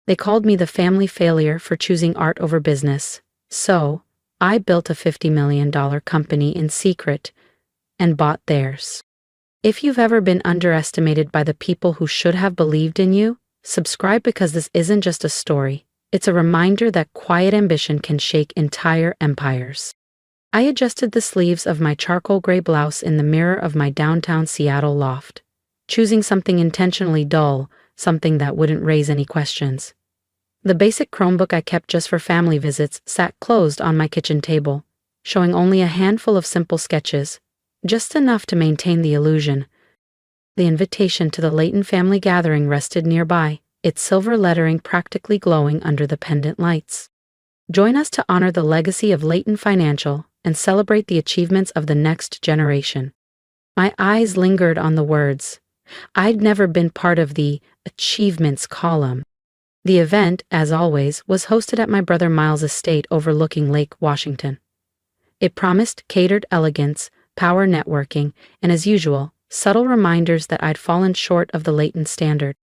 They called me the family failure for choosing art over business. So, I built a $50 million company in secret and bought theirs. If you've ever been underestimated by the people who should have believed in you, subscribe, because this isn't just a story. It's a reminder that quiet ambition can shake entire empires. I adjusted the sleeves of my charcoal gray blouse in the mirror of my downtown Seattle loft, choosing something intentionally dull, something that wouldn't raise any questions. The basic Chromebook I kept just for family visits sat closed on my kitchen table, showing only a handful of simple sketches, just enough to maintain the illusion. The invitation to the Layton family gathering rested nearby, its silver lettering practically glowing under the pendant lights. Join us to honor the legacy of Layton Financial and celebrate the achievements of the next generation. My eyes lingered on the words. I'd never been part of the achievements column. The event, as always, was hosted at my brother Miles' estate overlooking Lake Washington. It promised catered elegance, power networking, and as usual, subtle reminders that I'd fallen short of the Layton standard.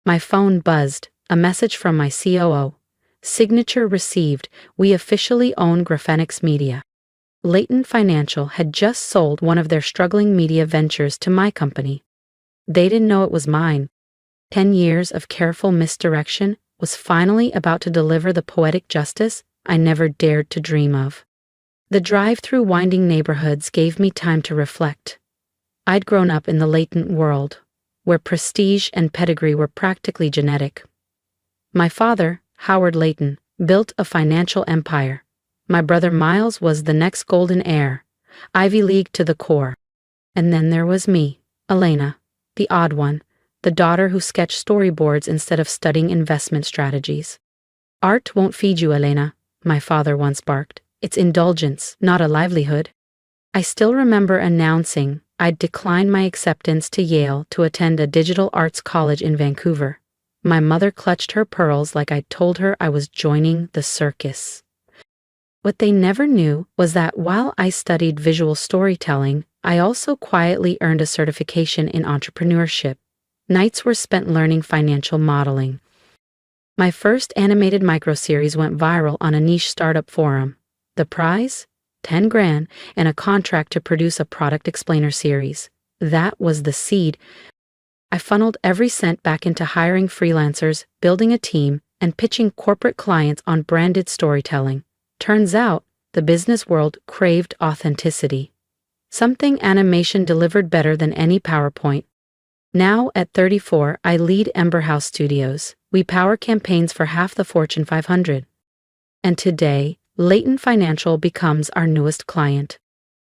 My phone buzzed, a message from my COO. Signature received, we officially own Graphenix Media. Layton Financial had just sold one of their struggling media ventures to my company. They didn't know it was mine. 10 years of careful misdirection was finally about to deliver the poetic justice I never dared to dream of. The drive through winding neighborhoods gave me time to reflect. I'd grown up in the Layton world, where prestige and pedigree were practically genetic. My father, Howard Layton, built a financial empire. My brother Miles was the next golden heir, Ivy League to the core. And then there was me, Elena, the odd one, the daughter who sketched storyboards instead of studying investment strategies. Art won't feed you, Elena, my father once barked. It's indulgence, not a livelihood. I still remember announcing I'd declined my acceptance to Yale to attend a digital arts college in Vancouver. My mother clutched her pearls like I'd told her I was joining the circus. What they never knew was that while I studied visual storytelling, I also quietly earned a certification in entrepreneurship. Nights were spent learning financial modeling. My first animated microseries went viral on a niche startup forum. The prize? 10 grand and a contract to produce a product explainer series. That was the seed. I funneled every cent back into hiring freelancers, building a team, and pitching corporate clients on branded storytelling. Turns out, the business world craved authenticity. Something animation delivered better than any PowerPoint. Now, at 34, I lead Ember House Studios. We power campaigns for half the Fortune 500. And today, Layton Financial becomes our newest client.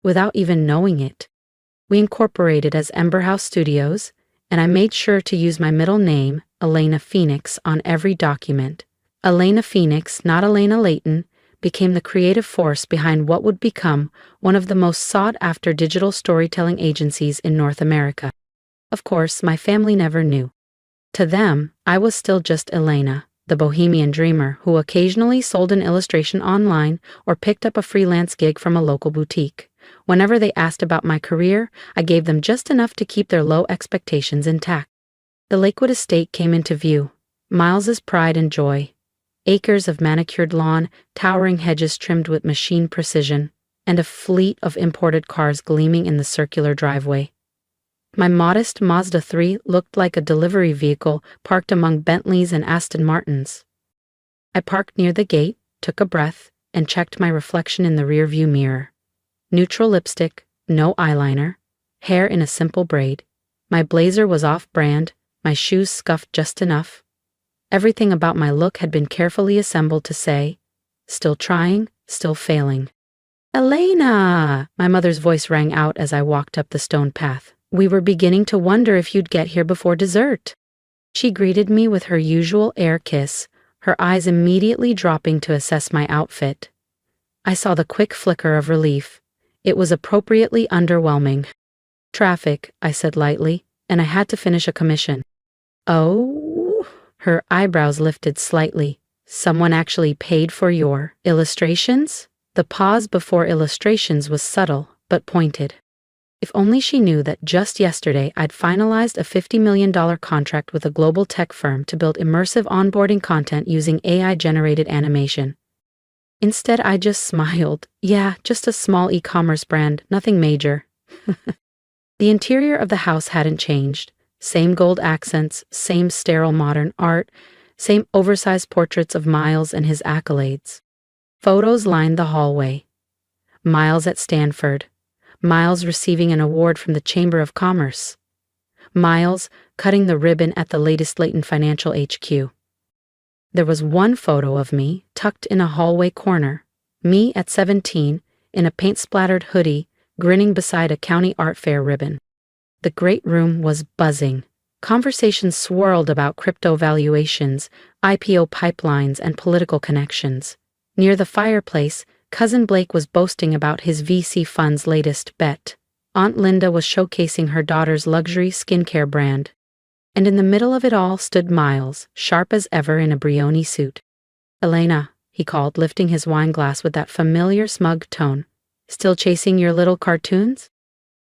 Without even knowing it. We incorporated as Ember House Studios, and I made sure to use my middle name, Elena Phoenix, on every document. Elena Phoenix, not Elena Layton, became the creative force behind what would become one of the most sought-after digital storytelling agencies in North America. Of course, my family never knew. To them, I was still just Elena, the bohemian dreamer who occasionally sold an illustration online or picked up a freelance gig from a local boutique. Whenever they asked about my career, I gave them just enough to keep their low expectations intact. The Lakewood estate came into view, Miles's pride and joy. Acres of manicured lawn, towering hedges trimmed with machine precision, and a fleet of imported cars gleaming in the circular driveway. My modest Mazda 3 looked like a delivery vehicle parked among Bentleys and Aston Martins. I parked near the gate, took a breath, and checked my reflection in the rearview mirror. Neutral lipstick, no eyeliner, hair in a simple braid. My blazer was off-brand, my shoes scuffed just enough. Everything about my look had been carefully assembled to say, still trying, still failing. Elena! My mother's voice rang out as I walked up the stone path. We were beginning to wonder if you'd get here before dessert. She greeted me with her usual air kiss, her eyes immediately dropping to assess my outfit. I saw the quick flicker of relief. It was appropriately underwhelming. Traffic, I said lightly, and I had to finish a commission. Oh? Her eyebrows lifted slightly. Someone actually paid for your illustrations? The pause before illustrations was subtle, but pointed. If only she knew that just yesterday I'd finalized a $50 million contract with a global tech firm to build immersive onboarding content using AI-generated animation. Instead, I just smiled. Yeah, just a small e-commerce brand, nothing major. The interior of the house hadn't changed. Same gold accents, same sterile modern art, same oversized portraits of Miles and his accolades. Photos lined the hallway. Miles at Stanford. Miles receiving an award from the Chamber of Commerce. Miles cutting the ribbon at the latest Leighton Financial HQ. There was one photo of me tucked in a hallway corner, me at 17, in a paint-splattered hoodie, grinning beside a county art fair ribbon. The great room was buzzing. Conversations swirled about crypto valuations, IPO pipelines, and political connections. Near the fireplace, Cousin Blake was boasting about his VC fund's latest bet. Aunt Linda was showcasing her daughter's luxury skincare brand. And in the middle of it all stood Miles, sharp as ever in a Brioni suit. "Elena," he called, lifting his wine glass with that familiar smug tone. "Still chasing your little cartoons?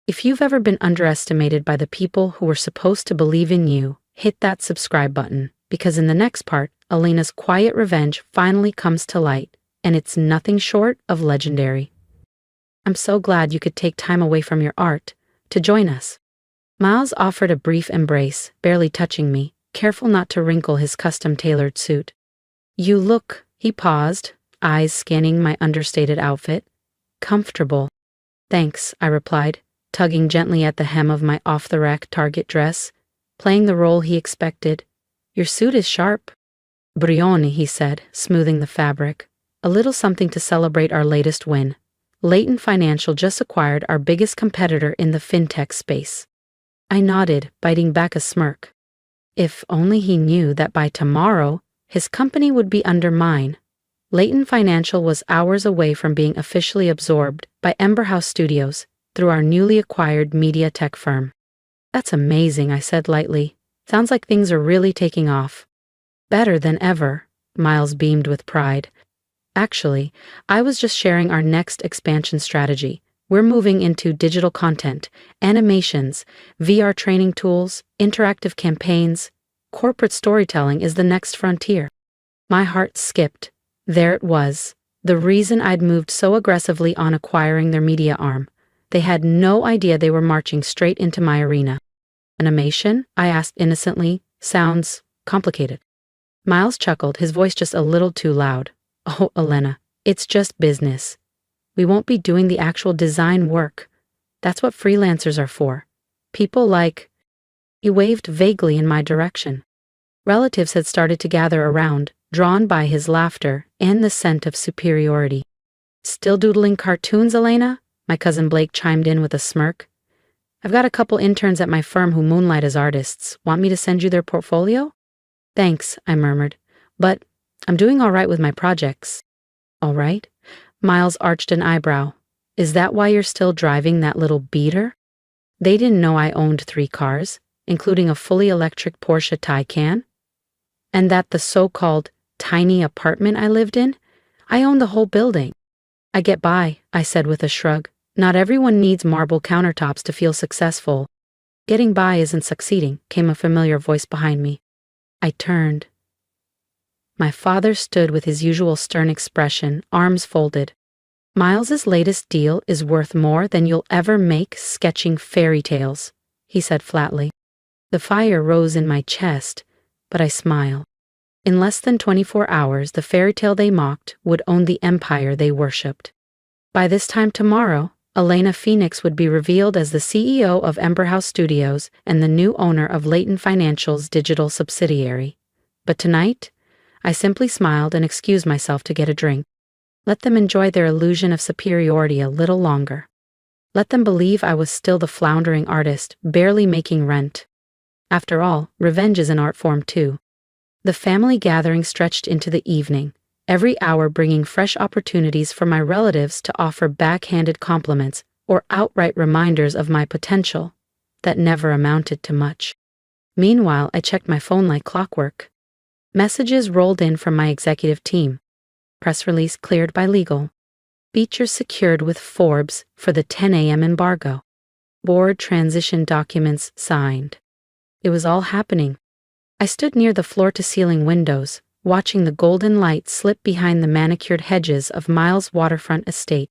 If you've ever been underestimated by the people who were supposed to believe in you, hit that subscribe button, because in the next part, Elena's quiet revenge finally comes to light, and it's nothing short of legendary. I'm so glad you could take time away from your art to join us." Miles offered a brief embrace, barely touching me, careful not to wrinkle his custom-tailored suit. "You look," he paused, eyes scanning my understated outfit, "comfortable." "Thanks," I replied, tugging gently at the hem of my off-the-rack Target dress, playing the role he expected. "Your suit is sharp." "Brioni," he said, smoothing the fabric. "A little something to celebrate our latest win. Leighton Financial just acquired our biggest competitor in the fintech space." I nodded, biting back a smirk. If only he knew that by tomorrow, his company would be under mine. Leighton Financial was hours away from being officially absorbed by Ember House Studios through our newly acquired media tech firm. "That's amazing," I said lightly. "Sounds like things are really taking off." "Better than ever," Miles beamed with pride. "Actually, I was just sharing our next expansion strategy. We're moving into digital content, animations, VR training tools, interactive campaigns. Corporate storytelling is the next frontier." My heart skipped. There it was, the reason I'd moved so aggressively on acquiring their media arm. They had no idea they were marching straight into my arena. "Animation?" I asked innocently. "Sounds complicated." Miles chuckled, his voice just a little too loud. "Oh, Elena, it's just business. We won't be doing the actual design work. That's what freelancers are for. People like—" He waved vaguely in my direction. Relatives had started to gather around, drawn by his laughter and the scent of superiority. "Still doodling cartoons, Elena?" My cousin Blake chimed in with a smirk. "I've got a couple interns at my firm who moonlight as artists. Want me to send you their portfolio?" "Thanks," I murmured. "But I'm doing all right with my projects." "All right?" Miles arched an eyebrow. "Is that why you're still driving that little beater?" They didn't know I owned 3 cars, including a fully electric Porsche Taycan. And that the so-called tiny apartment I lived in, I owned the whole building. "I get by," I said with a shrug. "Not everyone needs marble countertops to feel successful." "Getting by isn't succeeding," came a familiar voice behind me. I turned. My father stood with his usual stern expression, arms folded. "Miles's latest deal is worth more than you'll ever make sketching fairy tales," he said flatly. The fire rose in my chest, but I smiled. In less than 24 hours, the fairy tale they mocked would own the empire they worshipped. By this time tomorrow, Elena Phoenix would be revealed as the CEO of Ember House Studios and the new owner of Leighton Financial's digital subsidiary. But tonight, I simply smiled and excused myself to get a drink. Let them enjoy their illusion of superiority a little longer. Let them believe I was still the floundering artist, barely making rent. After all, revenge is an art form too. The family gathering stretched into the evening, every hour bringing fresh opportunities for my relatives to offer backhanded compliments or outright reminders of my potential that never amounted to much. Meanwhile, I checked my phone like clockwork. Messages rolled in from my executive team. Press release cleared by legal. Features secured with Forbes for the 10 a.m. embargo. Board transition documents signed. It was all happening. I stood near the floor-to-ceiling windows, watching the golden light slip behind the manicured hedges of Miles' waterfront estate.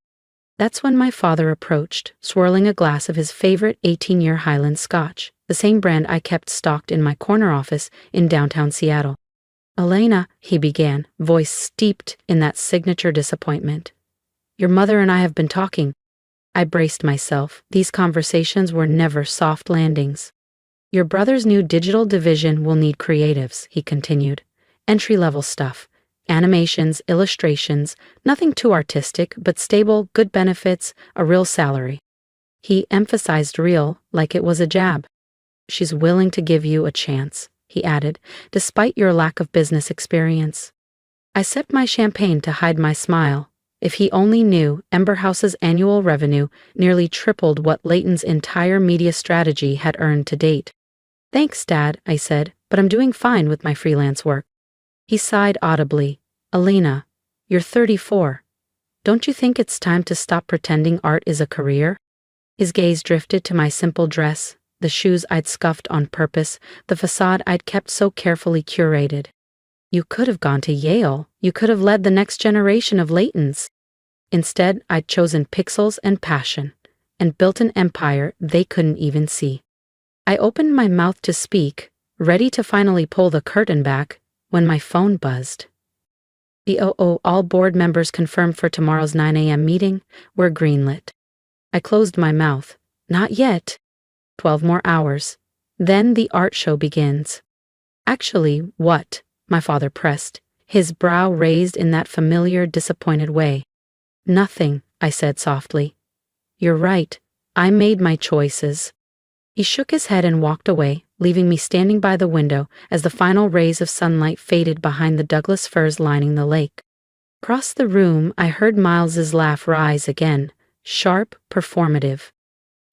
That's when my father approached, swirling a glass of his favorite 18-year Highland Scotch, the same brand I kept stocked in my corner office in downtown Seattle. "Elena," he began, voice steeped in that signature disappointment. "Your mother and I have been talking." I braced myself. These conversations were never soft landings. "Your brother's new digital division will need creatives," he continued. "Entry-level stuff. Animations, illustrations, nothing too artistic, but stable, good benefits, a real salary." He emphasized real, like it was a jab. "She's willing to give you a chance," he added, "despite your lack of business experience." I sipped my champagne to hide my smile. If he only knew, Ember House's annual revenue nearly tripled what Leighton's entire media strategy had earned to date. "Thanks, Dad," I said, "but I'm doing fine with my freelance work." He sighed audibly. "Elena, you're 34. Don't you think it's time to stop pretending art is a career?" His gaze drifted to my simple dress, the shoes I'd scuffed on purpose, the facade I'd kept so carefully curated. "You could have gone to Yale. You could have led the next generation of Leightons." Instead, I'd chosen pixels and passion, and built an empire they couldn't even see. I opened my mouth to speak, ready to finally pull the curtain back, when my phone buzzed. All board members confirmed for tomorrow's 9 a.m. meeting. We're greenlit." I closed my mouth. "Not yet. 12 more hours. Then the art show begins." "Actually, what?" my father pressed, his brow raised in that familiar, disappointed way. "Nothing," I said softly. "You're right. I made my choices." He shook his head and walked away, leaving me standing by the window as the final rays of sunlight faded behind the Douglas firs lining the lake. Across the room, I heard Miles's laugh rise again, sharp, performative.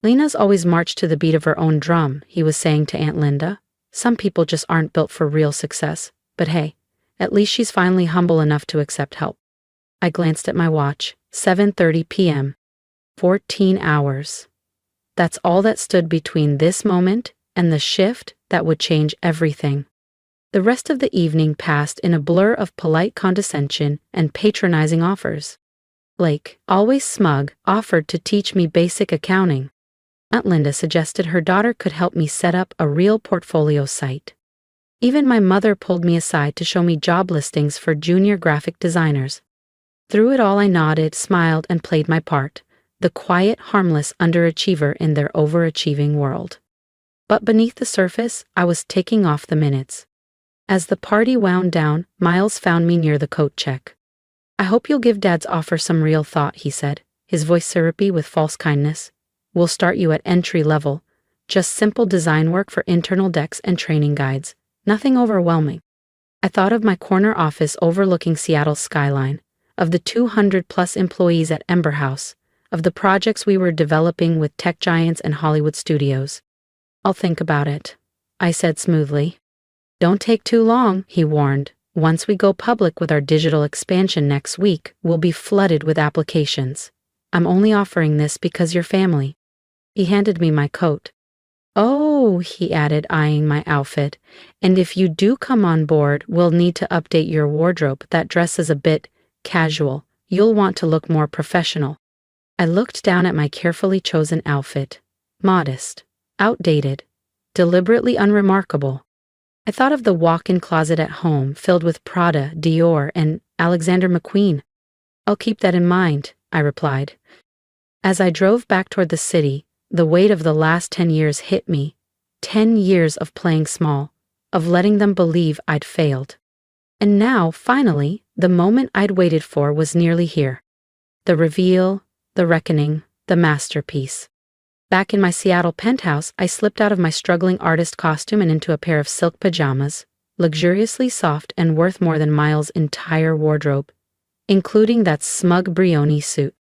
"Lena's always marched to the beat of her own drum," he was saying to Aunt Linda. "Some people just aren't built for real success. But hey, at least she's finally humble enough to accept help." I glanced at my watch. 7:30 p.m. 14 hours. That's all that stood between this moment and the shift that would change everything. The rest of the evening passed in a blur of polite condescension and patronizing offers. Blake, always smug, offered to teach me basic accounting. Aunt Linda suggested her daughter could help me set up a real portfolio site. Even my mother pulled me aside to show me job listings for junior graphic designers. Through it all I nodded, smiled, and played my part, the quiet, harmless underachiever in their overachieving world. But beneath the surface, I was ticking off the minutes. As the party wound down, Miles found me near the coat check. "I hope you'll give Dad's offer some real thought," he said, his voice syrupy with false kindness. "We'll start you at entry level, just simple design work for internal decks and training guides, nothing overwhelming." I thought of my corner office overlooking Seattle's skyline, of the 200-plus employees at Ember House, of the projects we were developing with tech giants and Hollywood studios. "I'll think about it," I said smoothly. "Don't take too long," he warned. "Once we go public with our digital expansion next week, we'll be flooded with applications. I'm only offering this because you're family." He handed me my coat. "Oh," he added, eyeing my outfit, "and if you do come on board, we'll need to update your wardrobe. That dress is a bit casual. You'll want to look more professional." I looked down at my carefully chosen outfit. Modest, outdated, deliberately unremarkable. I thought of the walk-in closet at home filled with Prada, Dior, and Alexander McQueen. "I'll keep that in mind," I replied. As I drove back toward the city, the weight of the last 10 years hit me. 10 years of playing small, of letting them believe I'd failed. And now, finally, the moment I'd waited for was nearly here. The reveal, the reckoning, the masterpiece. Back in my Seattle penthouse, I slipped out of my struggling artist costume and into a pair of silk pajamas, luxuriously soft and worth more than Miles' entire wardrobe, including that smug Brioni suit.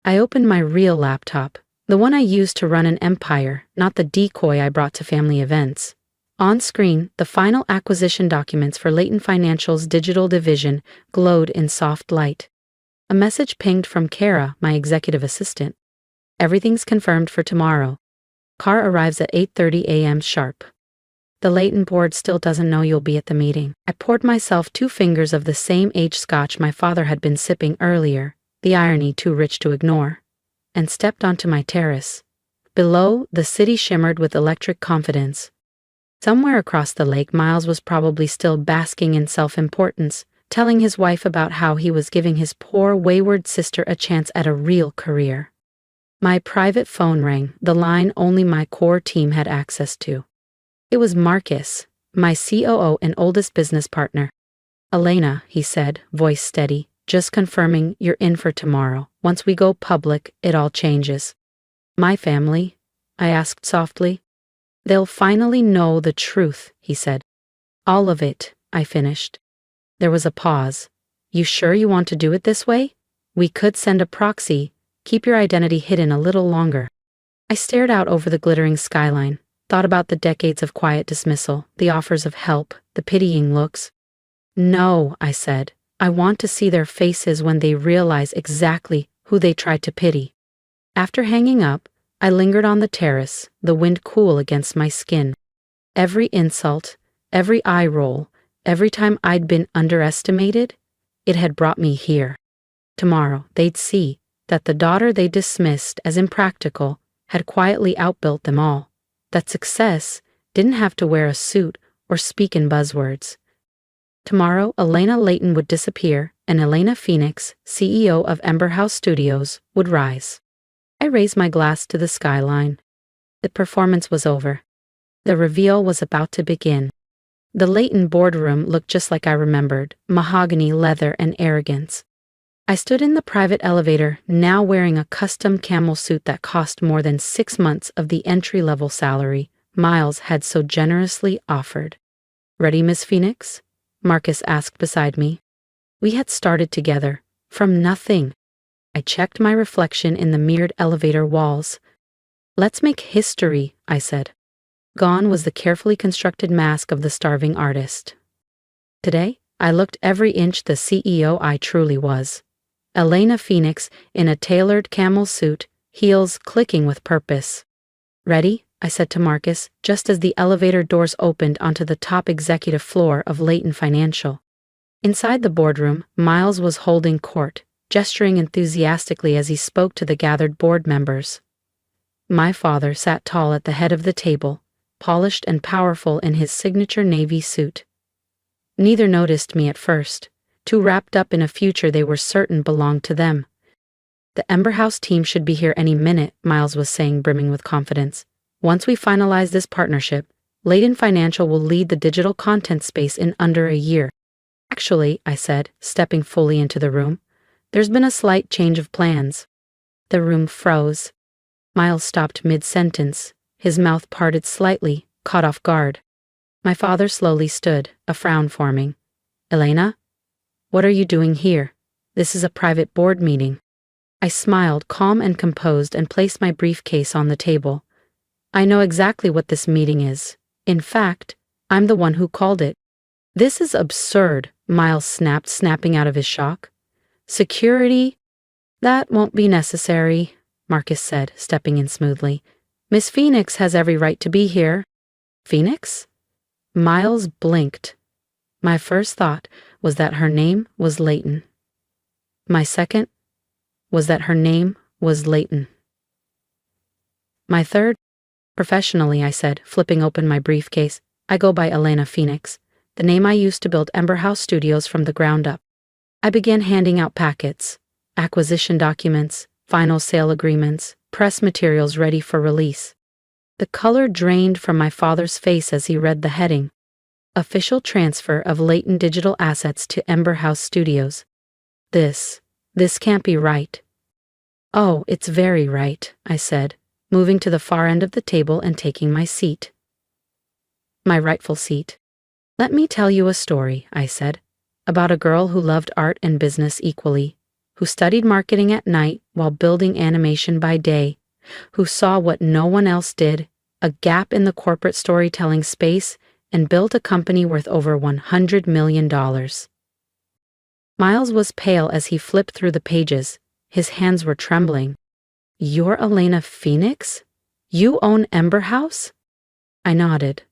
I opened my real laptop, the one I used to run an empire, not the decoy I brought to family events. On screen, the final acquisition documents for Leighton Financial's digital division glowed in soft light. A message pinged from Kara, my executive assistant. "Everything's confirmed for tomorrow." Car arrives at 8:30 a.m. sharp. The Leighton board still doesn't know you'll be at the meeting. I poured myself 2 fingers of the same aged scotch my father had been sipping earlier, the irony too rich to ignore, and stepped onto my terrace. Below, the city shimmered with electric confidence. Somewhere across the lake, Miles was probably still basking in self-importance, telling his wife about how he was giving his poor, wayward sister a chance at a real career. My private phone rang, the line only my core team had access to. It was Marcus, my COO and oldest business partner. "Elena," he said, voice steady, "just confirming you're in for tomorrow. Once we go public, it all changes." "My family?" I asked softly. "They'll finally know the truth," he said. "All of it," I finished. There was a pause. "You sure you want to do it this way? We could send a proxy. Keep your identity hidden a little longer." I stared out over the glittering skyline, thought about the decades of quiet dismissal, the offers of help, the pitying looks. "No," I said. "I want to see their faces when they realize exactly who they tried to pity." After hanging up, I lingered on the terrace, the wind cool against my skin. Every insult, every eye roll, every time I'd been underestimated, it had brought me here. Tomorrow, they'd see that the daughter they dismissed as impractical had quietly outbuilt them all, that success didn't have to wear a suit or speak in buzzwords. Tomorrow, Elena Leighton would disappear, and Elena Phoenix, CEO of Ember House Studios, would rise. I raised my glass to the skyline. The performance was over. The reveal was about to begin. The Leighton boardroom looked just like I remembered, mahogany, leather, and arrogance. I stood in the private elevator, now wearing a custom camel suit that cost more than 6 months of the entry-level salary Miles had so generously offered. "Ready, Miss Phoenix?" Marcus asked beside me. We had started together, from nothing. I checked my reflection in the mirrored elevator walls. "Let's make history," I said. Gone was the carefully constructed mask of the starving artist. Today, I looked every inch the CEO I truly was. Elena Phoenix in a tailored camel suit, heels clicking with purpose. "Ready?" I said to Marcus, just as the elevator doors opened onto the top executive floor of Leighton Financial. Inside the boardroom, Miles was holding court, gesturing enthusiastically as he spoke to the gathered board members. My father sat tall at the head of the table, polished and powerful in his signature navy suit. Neither noticed me at first, too wrapped up in a future they were certain belonged to them. "The Ember House team should be here any minute," Miles was saying, brimming with confidence. "Once we finalize this partnership, Leighton Financial will lead the digital content space in under a year." "Actually," I said, stepping fully into the room, "there's been a slight change of plans." The room froze. Miles stopped mid-sentence, his mouth parted slightly, caught off guard. My father slowly stood, a frown forming. "Elena? What are you doing here? This is a private board meeting." I smiled, calm and composed, and placed my briefcase on the table. "I know exactly what this meeting is. In fact, I'm the one who called it." "This is absurd," Miles snapped, snapping out of his shock. "Security? That won't be necessary," Marcus said, stepping in smoothly. "Miss Phoenix has every right to be here." "Phoenix?" Miles blinked. My first thought was that her name was Leighton. My second was that her name was Leighton. My third, "Professionally," I said, flipping open my briefcase, "I go by Elena Phoenix, the name I used to build Ember House Studios from the ground up." I began handing out packets, acquisition documents, final sale agreements, press materials ready for release. The color drained from my father's face as he read the heading. "Official transfer of Leighton digital assets to Ember House Studios." This can't be right." "Oh, it's very right," I said, moving to the far end of the table and taking my seat. My rightful seat. "Let me tell you a story," I said, "about a girl who loved art and business equally, who studied marketing at night while building animation by day, who saw what no one else did, a gap in the corporate storytelling space, and built a company worth over $100 million. Miles was pale as he flipped through the pages. His hands were trembling. "You're Elena Phoenix? You own Ember House? I nodded.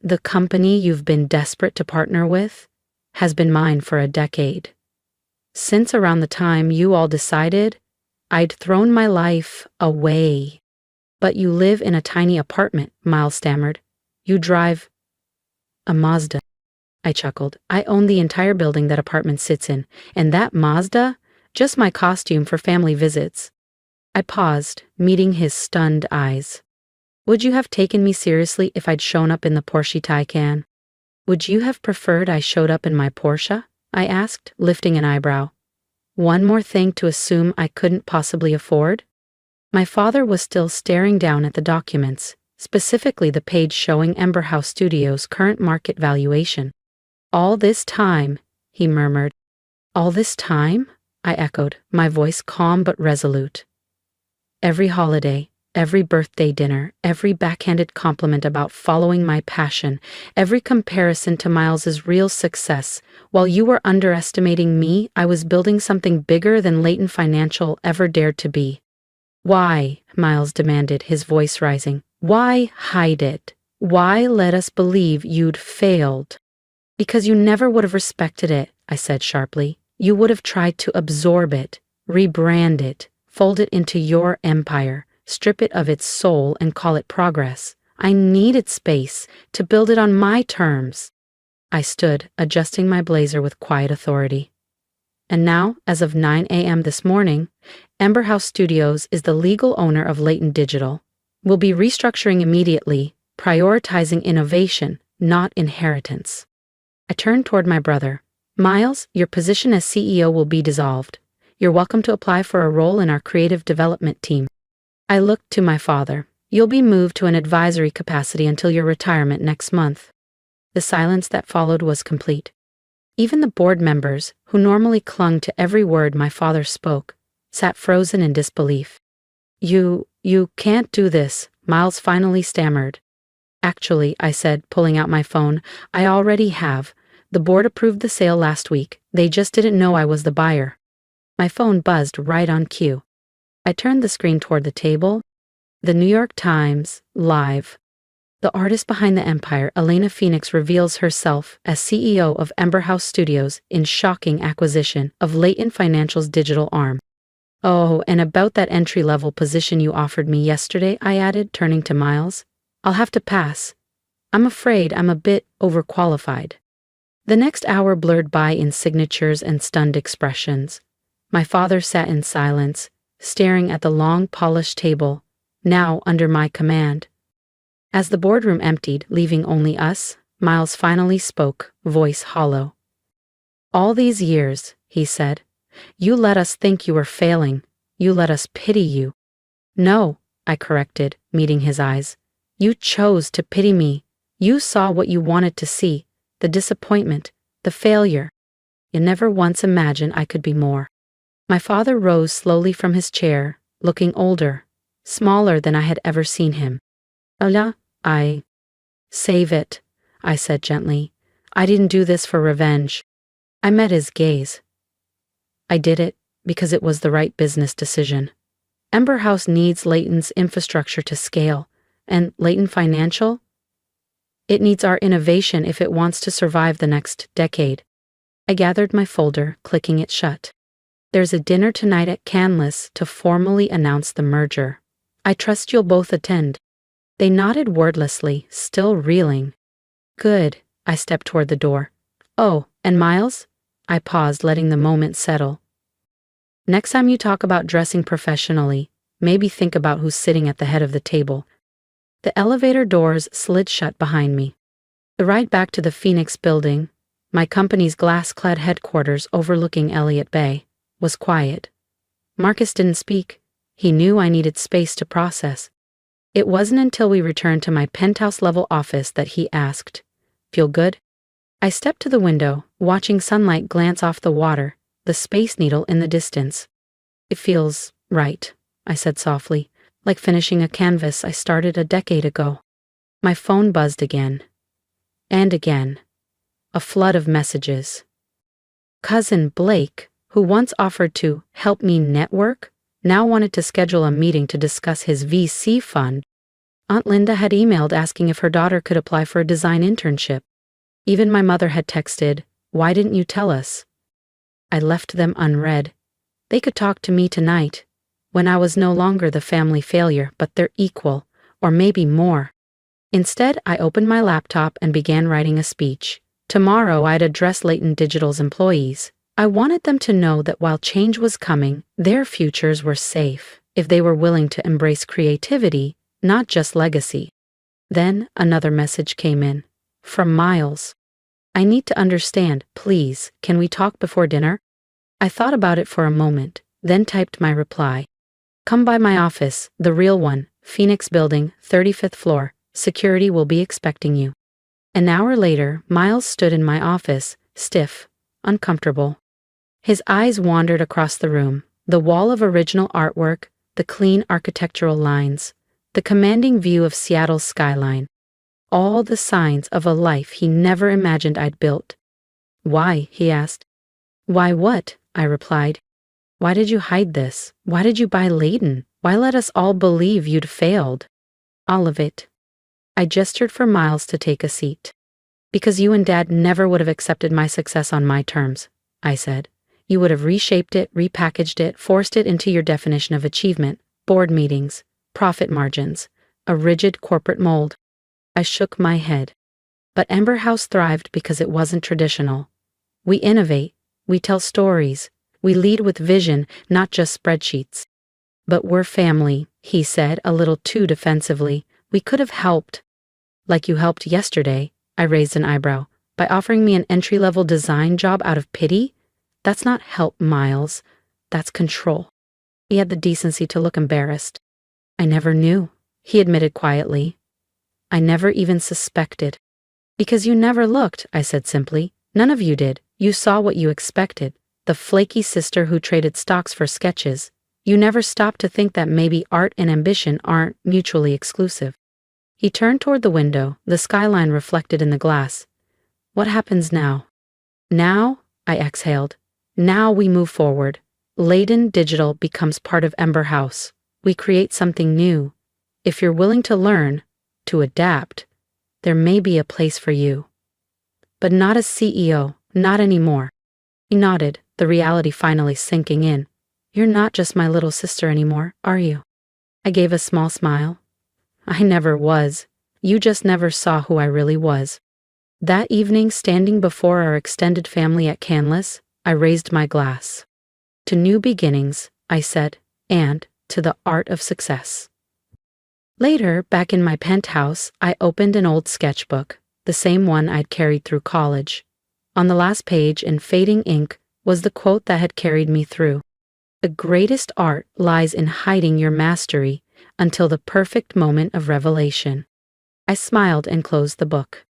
The company you've been desperate to partner with has been mine for a decade. Since around the time you all decided I'd thrown my life away. But you live in a tiny apartment, Miles stammered. You drive a Mazda. I chuckled. I own the entire building that apartment sits in, and that Mazda, just my costume for family visits. I paused, meeting his stunned eyes. Would you have taken me seriously if I'd shown up in the Porsche Taycan? Would you have preferred I showed up in my Porsche? I asked, lifting an eyebrow. One more thing to assume I couldn't possibly afford? My father was still staring down at the documents, specifically the page showing Ember House Studios' current market valuation. All this time, he murmured. All this time? I echoed, my voice calm but resolute. Every holiday, every birthday dinner, every backhanded compliment about following my passion, every comparison to Miles's real success. While you were underestimating me, I was building something bigger than Leighton Financial ever dared to be. Why? Miles demanded, his voice rising. Why hide it? Why let us believe you'd failed? Because you never would have respected it, I said sharply. You would have tried to absorb it, rebrand it, fold it into your empire, strip it of its soul and call it progress. I needed space to build it on my terms. I stood, adjusting my blazer with quiet authority. And now, as of 9 a.m. this morning, Ember House Studios is the legal owner of Leighton Digital. We'll be restructuring immediately, prioritizing innovation, not inheritance. I turned toward my brother. Miles, your position as CEO will be dissolved. You're welcome to apply for a role in our creative development team. I looked to my father. You'll be moved to an advisory capacity until your retirement next month. The silence that followed was complete. Even the board members, who normally clung to every word my father spoke, sat frozen in disbelief. You can't do this, Miles finally stammered. Actually, I said, pulling out my phone, I already have. The board approved the sale last week. They just didn't know I was the buyer. My phone buzzed right on cue. I turned the screen toward the table. The New York Times, live. The artist behind the empire, Elena Phoenix, reveals herself as CEO of Ember House Studios in shocking acquisition of Leighton Financial's digital arm. Oh, and about that entry-level position you offered me yesterday, I added, turning to Miles. I'll have to pass. I'm afraid I'm a bit overqualified. The next hour blurred by in signatures and stunned expressions. My father sat in silence, staring at the long, polished table, now under my command. As the boardroom emptied, leaving only us, Miles finally spoke, voice hollow. All these years, he said, you let us think you were failing. You let us pity you. No, I corrected, meeting his eyes. You chose to pity me. You saw what you wanted to see, the disappointment, the failure. You never once imagined I could be more. My father rose slowly from his chair, looking older, smaller than I had ever seen him. Ella, save it, I said gently. I didn't do this for revenge. I met his gaze. I did it because it was the right business decision. Ember House needs Leighton's infrastructure to scale, and Leighton Financial? It needs our innovation if it wants to survive the next decade. I gathered my folder, clicking it shut. There's a dinner tonight at Canlis to formally announce the merger. I trust you'll both attend. They nodded wordlessly, still reeling. Good. I stepped toward the door. Oh, and Miles? I paused, letting the moment settle. Next time you talk about dressing professionally, maybe think about who's sitting at the head of the table. The elevator doors slid shut behind me. The ride back to the Phoenix building, my company's glass-clad headquarters overlooking Elliott Bay, was quiet. Marcus didn't speak. He knew I needed space to process. It wasn't until we returned to my penthouse-level office that he asked, "Feel good?" I stepped to the window, watching sunlight glance off the water, the Space Needle in the distance. "It feels right," I said softly, "like finishing a canvas I started a decade ago." My phone buzzed again. And again. A flood of messages. Cousin Blake, who once offered to help me network, now wanted to schedule a meeting to discuss his VC fund. Aunt Linda had emailed asking if her daughter could apply for a design internship. Even my mother had texted, "Why didn't you tell us?" I left them unread. They could talk to me tonight, when I was no longer the family failure but their equal, or maybe more. Instead, I opened my laptop and began writing a speech. Tomorrow I'd address Latent Digital's employees. I wanted them to know that while change was coming, their futures were safe, if they were willing to embrace creativity, not just legacy. Then another message came in. From Miles. "I need to understand, please, can we talk before dinner?" I thought about it for a moment, then typed my reply. "Come by my office, the real one, Phoenix Building, 35th floor. Security will be expecting you." An hour later, Miles stood in my office, stiff, uncomfortable. His eyes wandered across the room, the wall of original artwork, the clean architectural lines, the commanding view of Seattle's skyline. All the signs of a life he never imagined I'd built. "Why?" he asked. "Why what?" I replied. "Why did you hide this? Why did you buy Layton? Why let us all believe you'd failed?" "All of it." I gestured for Miles to take a seat. "Because you and Dad never would have accepted my success on my terms," I said. "You would have reshaped it, repackaged it, forced it into your definition of achievement, board meetings, profit margins, a rigid corporate mold." I shook my head. But Ember House thrived because it wasn't traditional. We innovate, we tell stories, we lead with vision, not just spreadsheets. "But we're family," he said a little too defensively. "We could have helped." "Like you helped yesterday," I raised an eyebrow, "by offering me an entry-level design job out of pity? That's not help, Miles. That's control." He had the decency to look embarrassed. "I never knew," he admitted quietly. "I never even suspected." "Because you never looked," I said simply. "None of you did. You saw what you expected. The flaky sister who traded stocks for sketches. You never stopped to think that maybe art and ambition aren't mutually exclusive." He turned toward the window, the skyline reflected in the glass. "What happens now?" "Now," I exhaled. "Now we move forward. Latent Digital becomes part of Ember House. We create something new. If you're willing to learn, to adapt, there may be a place for you. But not as CEO, not anymore." He nodded, the reality finally sinking in. "You're not just my little sister anymore, are you?" I gave a small smile. "I never was. You just never saw who I really was." That evening, standing before our extended family at Canlis, I raised my glass. "To new beginnings," I said, "and to the art of success." Later, back in my penthouse, I opened an old sketchbook, the same one I'd carried through college. On the last page, in fading ink, was the quote that had carried me through. "The greatest art lies in hiding your mastery until the perfect moment of revelation." I smiled and closed the book.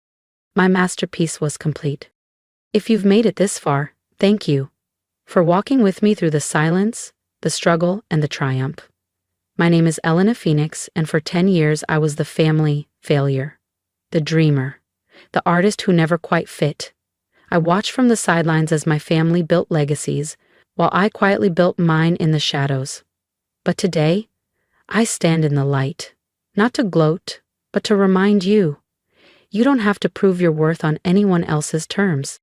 My masterpiece was complete. If you've made it this far, thank you for walking with me through the silence, the struggle, and the triumph. My name is Elena Phoenix, and for 10 years I was the family failure, the dreamer, the artist who never quite fit. I watched from the sidelines as my family built legacies, while I quietly built mine in the shadows. But today, I stand in the light, not to gloat, but to remind you, you don't have to prove your worth on anyone else's terms.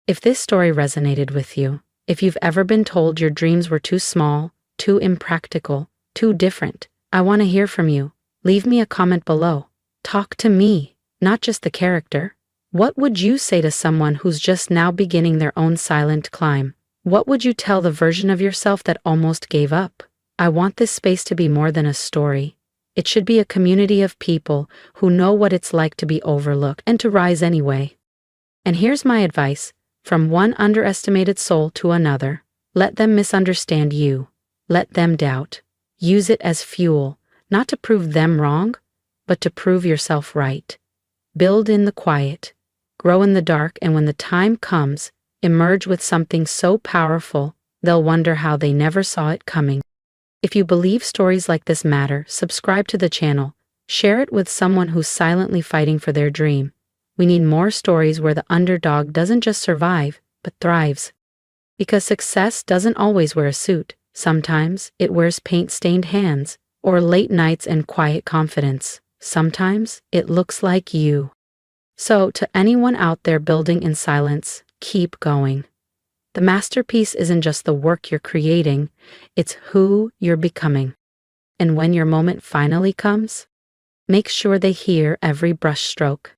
If this story resonated with you, if you've ever been told your dreams were too small, too impractical, too different, I want to hear from you. Leave me a comment below. Talk to me, not just the character. What would you say to someone who's just now beginning their own silent climb? What would you tell the version of yourself that almost gave up? I want this space to be more than a story. It should be a community of people who know what it's like to be overlooked and to rise anyway. And here's my advice, from one underestimated soul to another. Let them misunderstand you. Let them doubt. Use it as fuel, not to prove them wrong, but to prove yourself right. Build in the quiet. Grow in the dark, and when the time comes, emerge with something so powerful, they'll wonder how they never saw it coming. If you believe stories like this matter, subscribe to the channel. Share it with someone who's silently fighting for their dream. We need more stories where the underdog doesn't just survive, but thrives. Because success doesn't always wear a suit. Sometimes it wears paint-stained hands, or late nights and quiet confidence. Sometimes it looks like you. So, to anyone out there building in silence, keep going. The masterpiece isn't just the work you're creating, it's who you're becoming. And when your moment finally comes, make sure they hear every brushstroke.